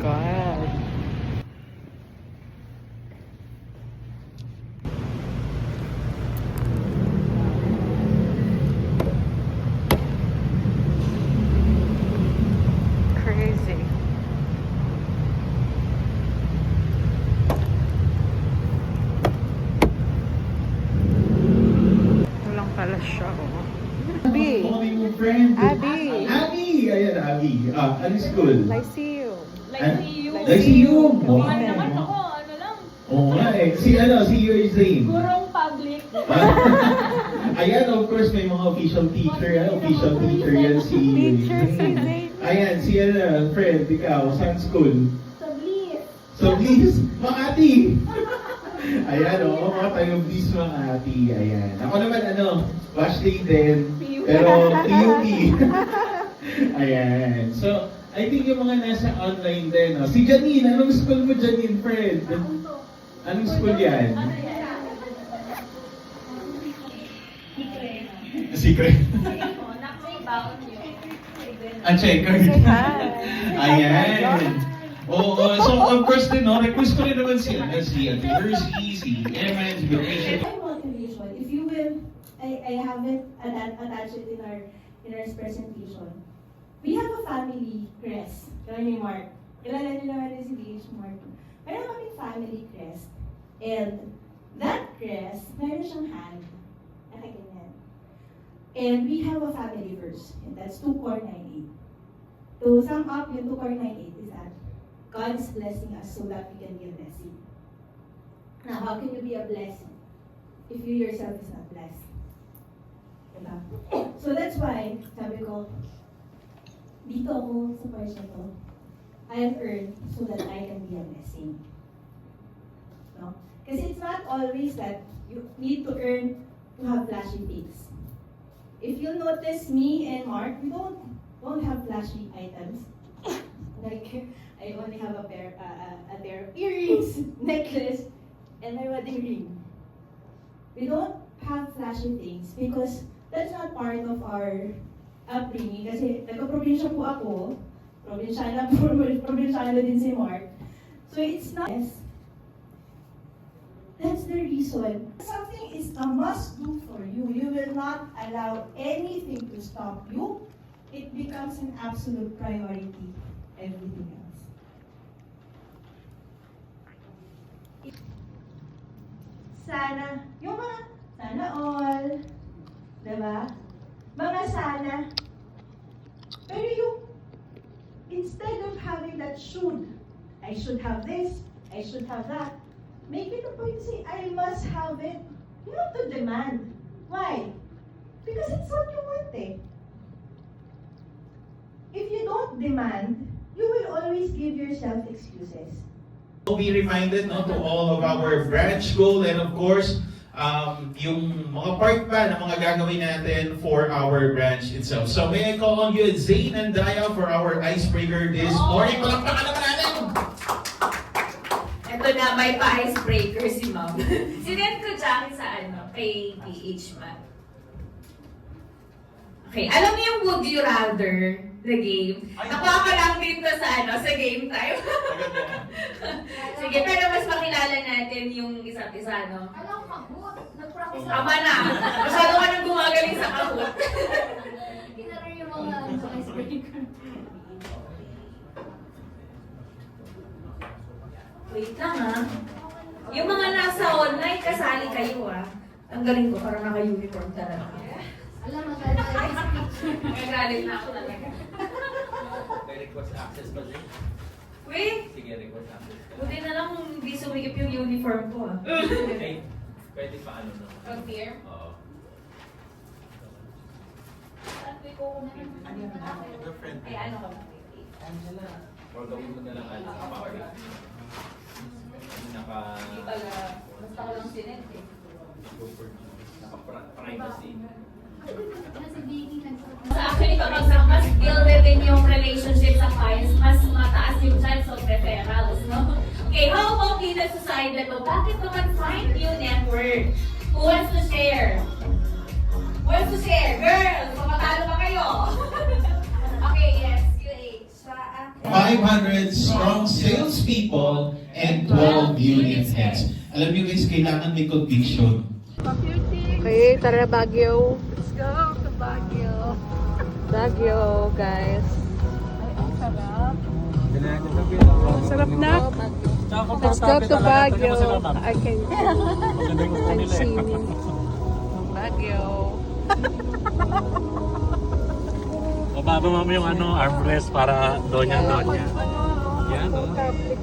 God. Crazy. Walang pala siya, oh. Abby! Mga friend. Abby! Abby! Ayan, Abby. Anong school? Lyceum. Lyceum! Wow. Mahal naman ako, ano lang. Oo nga eh. Si Yours Zane. Gurong public. Ayan, of course, may mga official teacher. Official teacher yan si... Teacher si Zane. Ayan, si friend, ikaw, saan school? Sa Bliss. So please, Makati! Ayan, oo, mga tayo please Makati. Ayan. Ako naman, Washley din. Pero, PUP. Ayan. So, I think yung mga nasa online din, Si Janine, anong school mo, Janine, friend? Anong school yan? Ano yan? Secret. Nakaibaon yun. Checker. Say hi. Ayan. Oo, so of course din, request ko rin naman si Jersey, si Emma, si Vacation. My motivation, if you will, I haven't attached it in our presentation. We have a family crest. Kaya ni Mark. Kilala niyo naman rin si DH Mark. Meron kaming family crest. And that crest, meron siyang hand. Nakaganyan. And we have a family verse. And that's 2 Cor 9:8. To sum up, yung 2 Cor 9:8 is that God is blessing us so that we can be a blessing. Now, how can you be a blessing if you yourself is not blessed? Diba? So that's why, sabi ko, dito ako sa portion to, I have earned so that I can be a blessing. No? Kasi it's not always that you need to earn to have flashy things. If you'll notice me and Mark, we don't have flashy items. Like, I only have a pair of earrings, necklace, and my wedding ring. We don't have flashy things because that's not part of our upbringing. Kasi nagka-probinsya po ako, probinsyana din si Mark. So it's not, that's the reason. Something is a must-do for you. You will not allow anything to stop you. It becomes an absolute priority. Everything else. Sana, yung mga sana all, diba? Mga sana. Pero yung, instead of having that should, I should have this, I should have that, make it a point to say, I must have it. You have to demand. Why? Because it's what you want eh. If you don't demand, you will always give yourself excuses. Be reminded to all of our branch goal and of course, yung mga part pa na mga gagawin natin for our branch itself. So may I call on you, Zane and Daya, for our icebreaker this morning. Palakpakan naman natin! Ito na, may pa-icebreaker si Ma'am. Sinend ko Jackie sa kay PH Math. Okay, alam niyo yung Would You Rather, the game? Nakuha ko lang dito sa game time. Sige, pero mas makilala natin yung isa't isa, no? Alam ko, nag-practice Tama na. Masyado ka nang gumagaling sa kahut. Kinarar yung mga icebreaker. Wait lang, ha? Yung mga nasa online, kasali kayo, ha? Ang galing ko, parang naka-uniform talaga. Alam mo, Nagagalit na ako talaga. May request access ba din? Wait! Sige, request access ka. Buti na lang hindi sumikip yung uniform ko, ha? Okay. Pwede pa no? Pag-beer? Oo. sabi ko na Your friend. Ay, ano ka ba? Angela. Or gawin mo na lang sa public. Hindi pala, basta ko lang sinend, eh. Naka-privacy. Nasa Vicky nagsasabi. Sa akin, kapag mas gilded din yung relationship sa clients, mas mataas yung chance of referrals, no? Okay, how about dito sa side na to? Bakit naman find new network? Who wants to share? Who wants to share? Girls, papatalo ba kayo? Okay, yes, QH. 500 strong salespeople and 12 unit heads. Alam niyo guys, kailangan may conviction. Okay, tara Baguio. Let's go to Baguio. Baguio, guys. Ay, ang sarap. Sarap na. Let's go to Baguio. I can see me. Baguio. Mababa mo yung armrest para donya. Yan, no?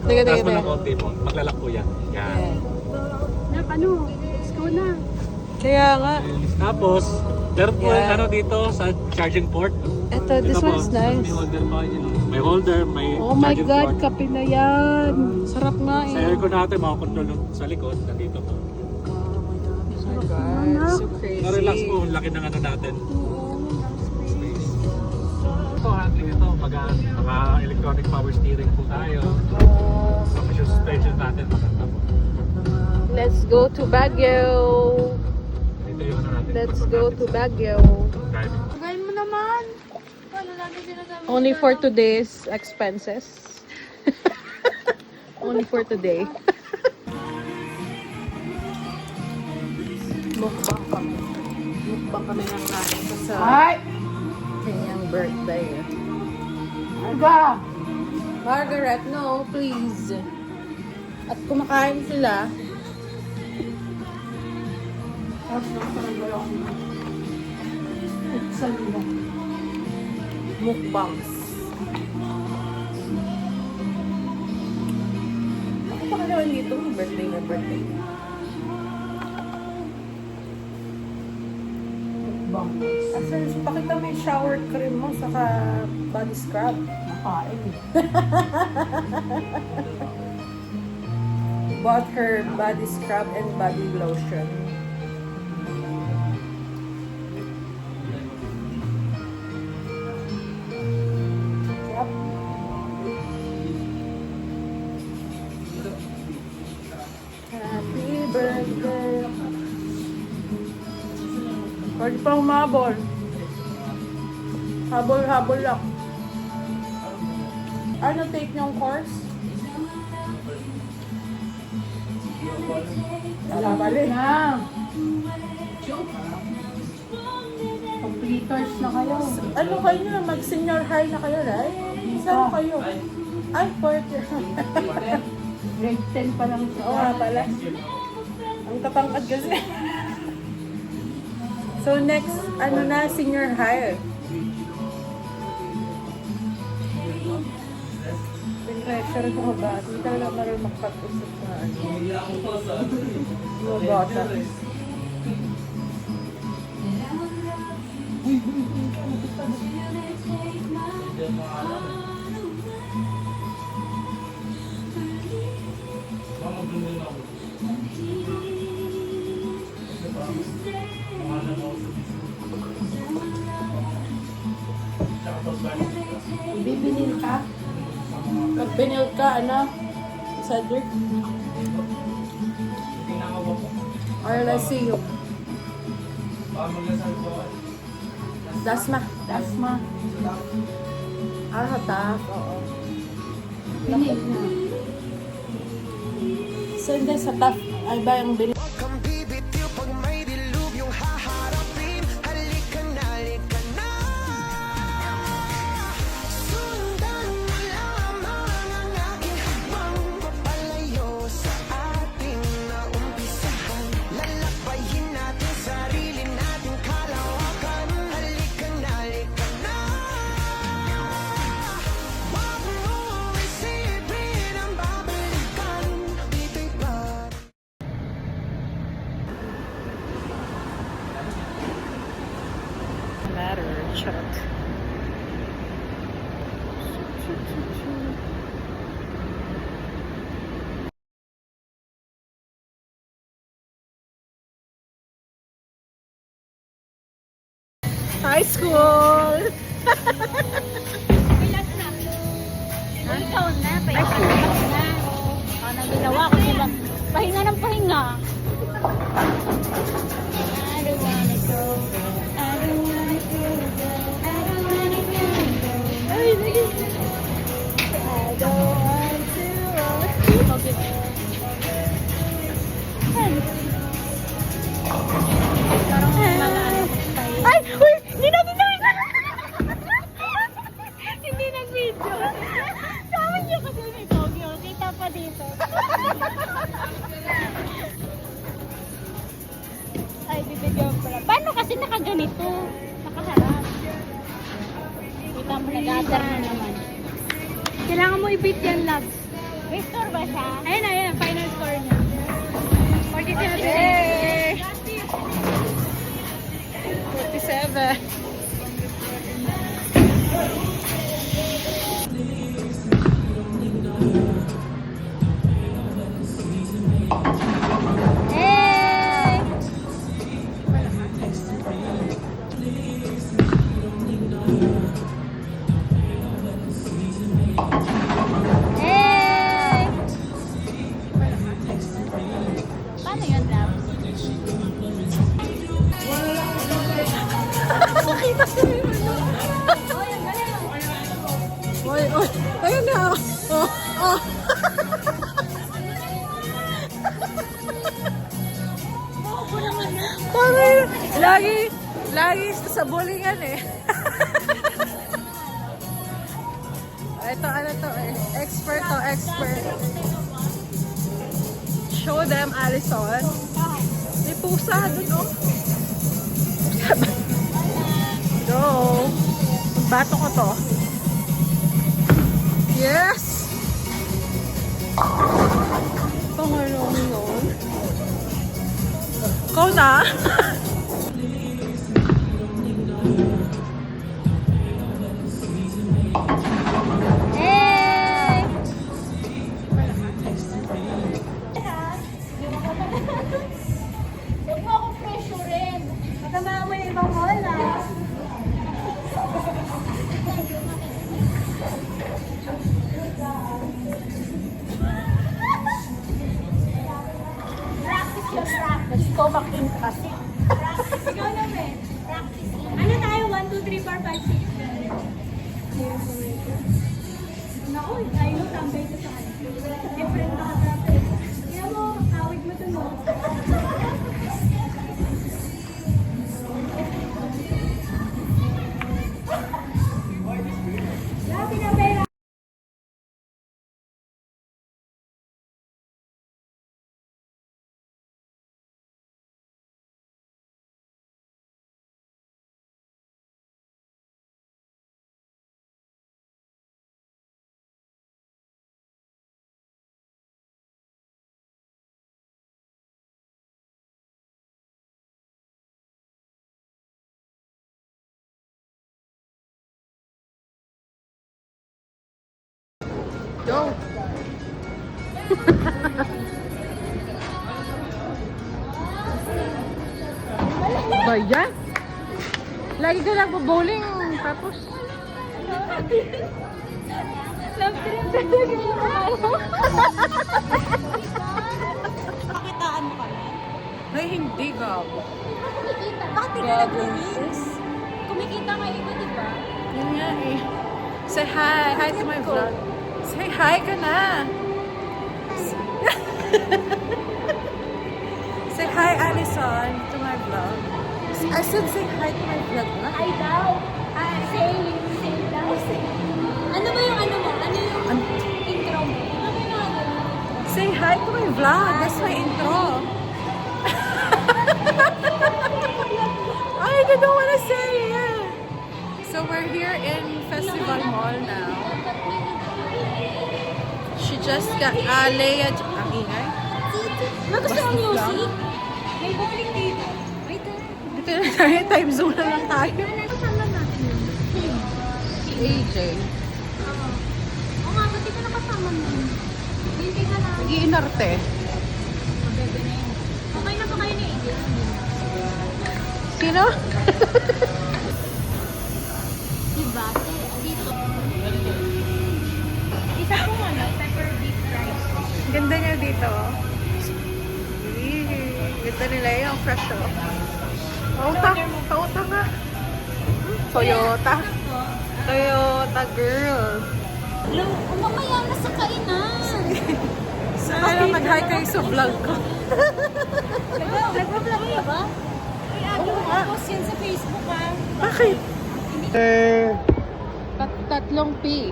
Teka, Taas mo teka. ng konti mo. Maglalak po yan. Yan. Let's go na. Kaya nga. Tapos, meron po Yeah. dito sa charging port. Ito, this Ito po, one's nice. May holder pa, yun. May holder, may Oh my charging God, port. kape na yan. Sarap nga Sa eh. aircon natin, mga control sa likod, nandito po. Oh my God, so crazy. Na-relax po, ang laki ng natin. Space. Ito, handling ito, electronic power steering po tayo. Tapos yung suspension natin, maganda po. Let's go to Baguio. Ito yung natin. Let's go to Baguio. Driving. Pagayin mo naman. Paano natin sinasabi? Only for today's expenses. Only for today. Mukbang kami. Mukbang kami ng nanay ko sa kanyang birthday. Aga! Margaret, no, please. At kumakain sila. Mukbangs. Ako pa kaya dito, birthday na birthday. Mukbangs. Asan, pakita mo yung shower cream mo saka body scrub. Nakain. Bought her body scrub and body lotion. Yep. Happy birthday. Pwede pang humabol. Habol-habol lang. Ano take niyong course? Balik na. Completers na kayo. Ano kayo na? Mag-senior high na kayo, right? Saan kayo? Ay, fourth year. Grade 10 pa lang siya. Oo nga pala. Ang tatangkad kasi. So next, ano na, senior high. Pressure ko ba? Hindi talaga marunong magpag-usap na ano. Mga bata. Bibinil ka? Pag binil ka, ano? Cedric? Or let's see you. Dasma. Dasma. Ah, hataf. Oo. Binil na. So, hindi sa taf. Ay ba yung binil? Kang bibitiw pag may dilubyong haharapin. Halika na, halika na. Sundan mo lamang ang aking habang papalayo sa ating naumpisahan. Lalabayin natin sarili nating kalawakan. Halika na, halika na. Wag mo isipin ang babalikan. Dito'y pa. Matter, Chuck. High school! Ikaw na, pahinga na. Ano ginawa ko sila? Pahinga ng pahinga. I don't wanna go. I don't wanna go. I don't wanna go. Ay, sige. pa dito. Ay, bibigyan ko lang. Paano kasi nakaganito? Nakaharap. Kita mo, nag-gather na naman. Kailangan mo i-beat yan, love. May store ba siya? Ayun, ayun. Final score niya. 47. Yay! 47. Hey! Hey! Paano yun, love? Oy, oy. Ayun na. Oh, oh. Lagi sa bullingan eh. Ito, ano to eh. Expert to, expert. Show them, Allison. May pusa dun, oh. Pusa ba? Go. Bato ko to. Yes! Pangalong yun. Ikaw na? Hey! Huwag mo akong pressurein. Matama mo yung ibang bola. Practice ka, practice. Ikaw makin kasi. Ikaw naman. Practice. Ano tayo? 1, 2, 3, 4, 5, 6. Naku, tayo tambay ko sa kanya. Different na ka-trapez. Kaya mo, awit mo ito, no? Grabe na pera. Go. Ba yan? Lagi ka lang bowling tapos Love trip talaga yung ano. Pakitaan mo kami. ay hindi gabo. Kumikita. Bakit di ka nag-release? Kumikita nga iba, di ba? Yun nga eh. Say hi. Hi to my vlog. Say hi ka na. Say hi, Allison, to my vlog. I said say hi to my vlog na. Ay daw. Say daw. Ano ba yung ano mo? Ano yung intro mo? Ano yung ano? Say hi to my vlog. That's my intro. I don't wanna say it. So we're here in Festival Mall now. She just got Leia. Ang ingay. Gusto mo music? May bowling dito. Wait, Dito na tayo. Time zone na lang tayo. kasama natin. AJ. Oo nga, ba't di ka nakasama mo? Hindi ka lang. Nag-iinarte. Maganda na yun. Okay na ba kayo ni AJ? Sino? Diba? Dito. Isa pong ano, pepper beef rice. Ganda niya dito. Ganda nila yung fresh oh. Toyota nga. Toyota. Toyota girl. Mamaya na sa kainan. Sana lang mag-hi kayo sa vlog ko. Nag-vlog ka ba? Oo nga. Post yan sa Facebook ha. Bakit? Tatlong P.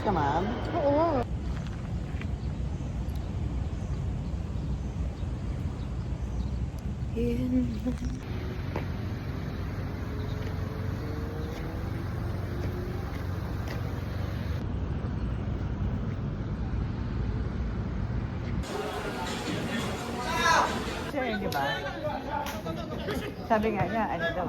ka, ma'am? Oo. Siya yun, di ba? Sabi nga niya, ano daw?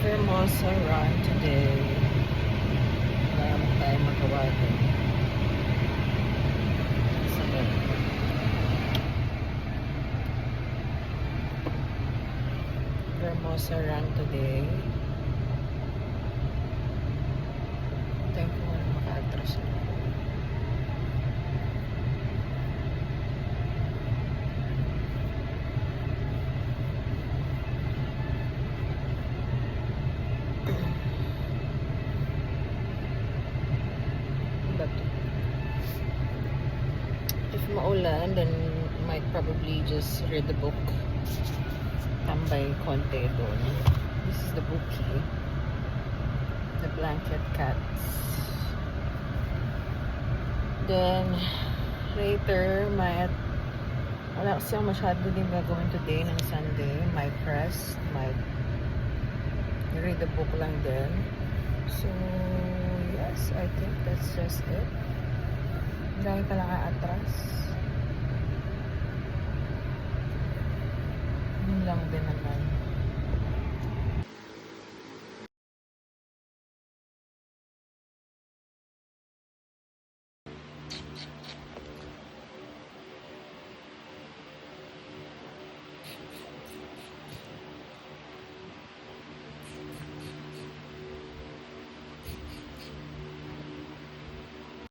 Hermosa run today. Wala naman tayo magawa doon. Sabay. Hermosa run today. Tayo ko nga maka-atras na. If maulan, then might probably just read the book. Tambay konti doon. This is the bookie. The blanket cats. Then, later, wala kasi ang masyado din gagawin today ng Sunday. Might rest, might read the book lang din. So, yes, I think that's just it. Dahil ka lang aatras. Yun lang din naman.